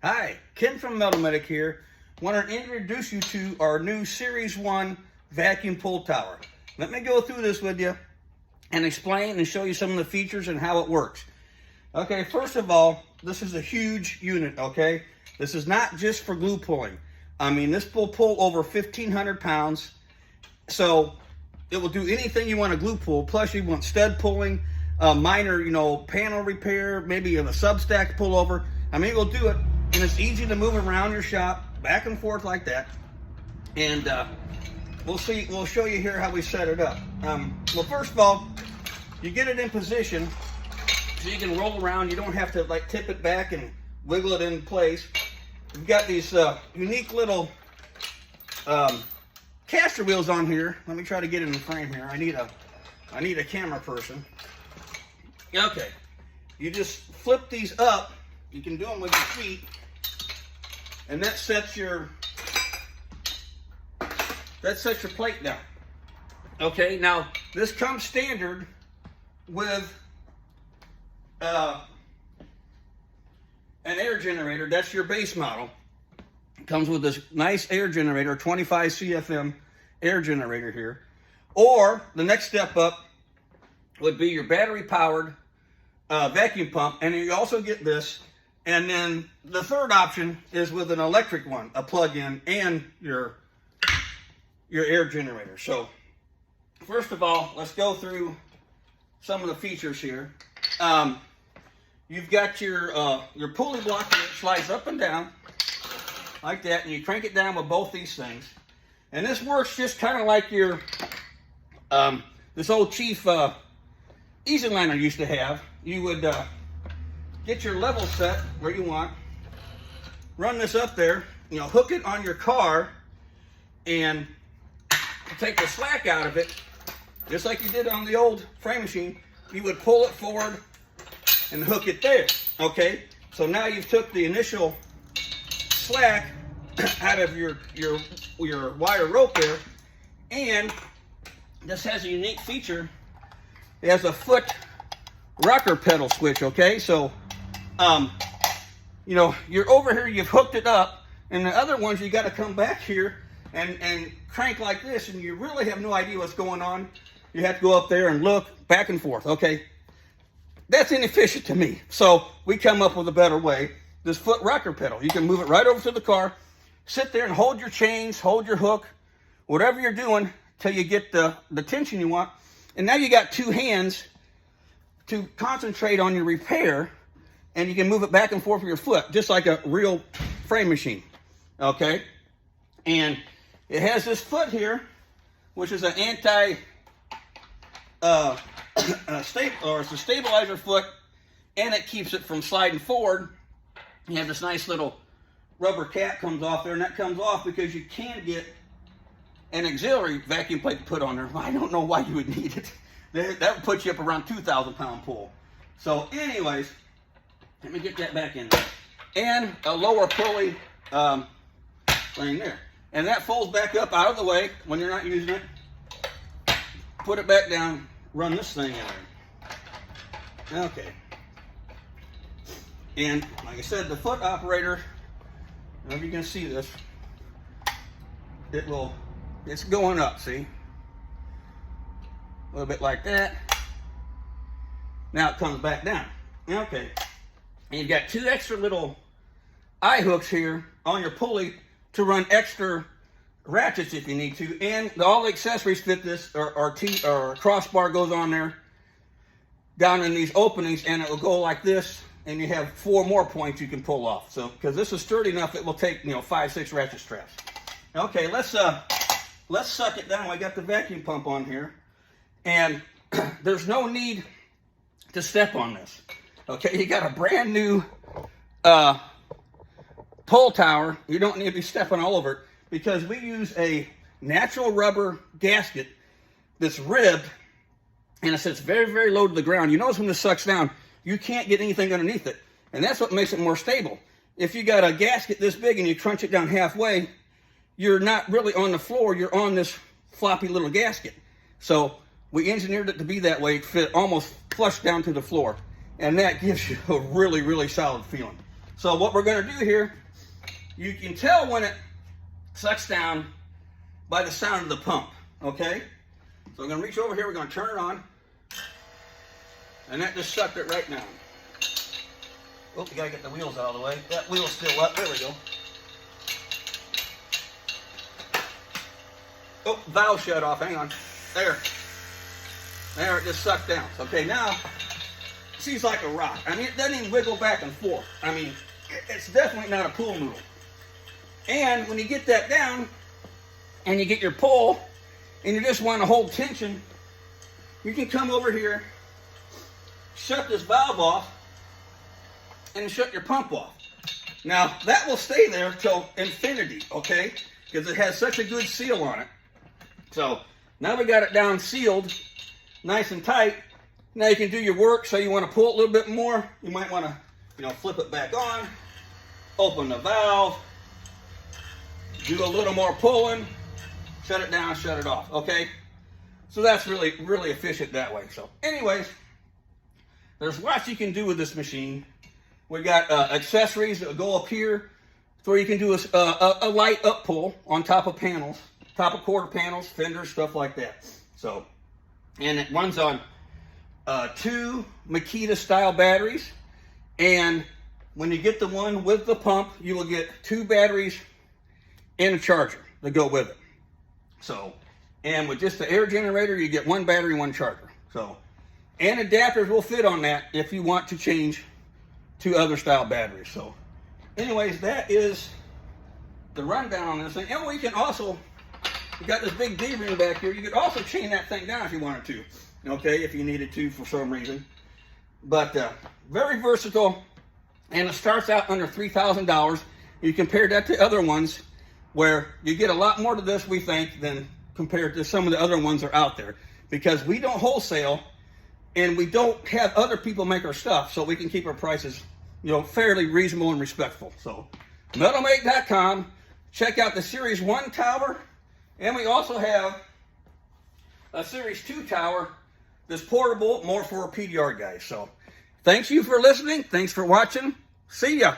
Hi, Ken from Metal-Medic here. Want to introduce you to our new Series 1 vacuum pull tower. Let me go through this with you and explain and show you some of the features and how it works. Okay, first of all, this is a huge unit, okay? This is not just for glue pulling. I mean, this will pull over 1,500 pounds. So it will do anything you want to glue pull. Plus you want stud pulling, minor, panel repair, maybe a substack pullover. I mean, it will do it. And it's easy to move around your shop, back and forth like that. And we'll show you here how we set it up. Well, first of all, you get it in position so you can roll around. You don't have to like tip it back and wiggle it in place. We've got these unique little caster wheels on here. Let me try to get it in the frame here. I need a camera person. Okay, you just flip these up. You can do them with your feet, and that sets your plate down. Okay, now this comes standard with an air generator. That's your base model. It comes with this nice air generator, 25 CFM air generator here. Or the next step up would be your battery powered vacuum pump, and you also get this. And then the third option is with an electric one, a plug-in, and your air generator. So first of all, let's go through some of the features here. You've got your pulley block that slides up and down like that, and you crank it down with both these things. And this works just kind of like your this old Chief EasyLiner used to have. You would get your level set where you want, run this up there, hook it on your car, and take the slack out of it, just like you did on the old frame machine. You would pull it forward and hook it there. Okay, so now you've took the initial slack out of your wire rope there, and this has a unique feature. It has a foot rocker pedal switch. Okay, so you're over here, you've hooked it up, and the other ones you got to come back here and crank like this, and you really have no idea what's going on. You have to go up there and look back and forth. Okay, that's inefficient to me, so we come up with a better way. This foot rocker pedal, you can move it right over to the car, sit there and hold your chains, hold your hook, whatever you're doing till you get the tension you want. And now you got two hands to concentrate on your repair, and you can move it back and forth with your foot, just like a real frame machine. Okay, and it has this foot here, which is an it's a stabilizer foot, and it keeps it from sliding forward. You have this nice little rubber cap comes off there, and that comes off because you can get an auxiliary vacuum plate to put on there. I don't know why you would need it. That would put you up around 2,000 pound pull. So anyways, let me get that back in there. And a lower pulley laying there. And that folds back up out of the way when you're not using it. Put it back down, run this thing in there. Okay. And like I said, the foot operator, I don't know if you can see this, it's going up, see? A little bit like that. Now it comes back down. Okay. And you've got two extra little eye hooks here on your pulley to run extra ratchets if you need to. And all the accessories fit this, or crossbar goes on there down in these openings, and it will go like this, and you have 4 more points you can pull off. So, because this is sturdy enough, it will take 5-6 ratchet straps. Okay, let's suck it down. I got the vacuum pump on here. And there's no need to step on this. Okay, you got a brand new pull tower. You don't need to be stepping all over it, because we use a natural rubber gasket that's ribbed, and it sits very, very low to the ground. You notice when this sucks down, you can't get anything underneath it. And that's what makes it more stable. If you got a gasket this big and you crunch it down halfway, you're not really on the floor, you're on this floppy little gasket. So we engineered it to be that way, fit almost flush down to the floor. And that gives you a really, really solid feeling. So what we're going to do here, you can tell when it sucks down by the sound of the pump, okay? So I'm going to reach over here, we're going to turn it on, and that just sucked it right down. Oh, you got to get the wheels out of the way. That wheel's still up, there we go. Oh, valve shut off, hang on. There. There, it just sucked down. Okay, now, it seems like a rock. I mean, it doesn't even wiggle back and forth. I mean, it's definitely not a pool noodle. And when you get that down, and you get your pull, and you just want to hold tension, you can come over here, shut this valve off, and shut your pump off. Now, that will stay there till infinity, okay? Because it has such a good seal on it. So, now we got it down sealed, nice and tight. Now you can do your work. So you want to pull it a little bit more, you might want to, flip it back on, open the valve, do a little more pulling, shut it down, shut it off, okay? So that's really, really efficient that way. So anyways, there's lots you can do with this machine. We got accessories that go up here, where you can do a light up pull on top of panels, top of quarter panels, fenders, stuff like that. So, and it runs on 2 Makita style batteries, and when you get the one with the pump, you will get 2 batteries and a charger that go with it. So, and with just the air generator, you get 1 battery, 1 charger. So, and adapters will fit on that if you want to change to other style batteries. So, anyways, that is the rundown on this thing. And we can also, we got this big D-ring back here. You could also chain that thing down if you wanted to, okay, if you needed to for some reason. But very versatile, and it starts out under $3,000. You compare that to other ones where you get a lot more to this, we think, than compared to some of the other ones that are out there, because we don't wholesale and we don't have other people make our stuff, so we can keep our prices, fairly reasonable and respectful. So, metalmate.com. Check out the Series 1 tower, and we also have a Series 2 tower that's portable, more for PDR guys. So, thanks you for listening. Thanks for watching. See ya.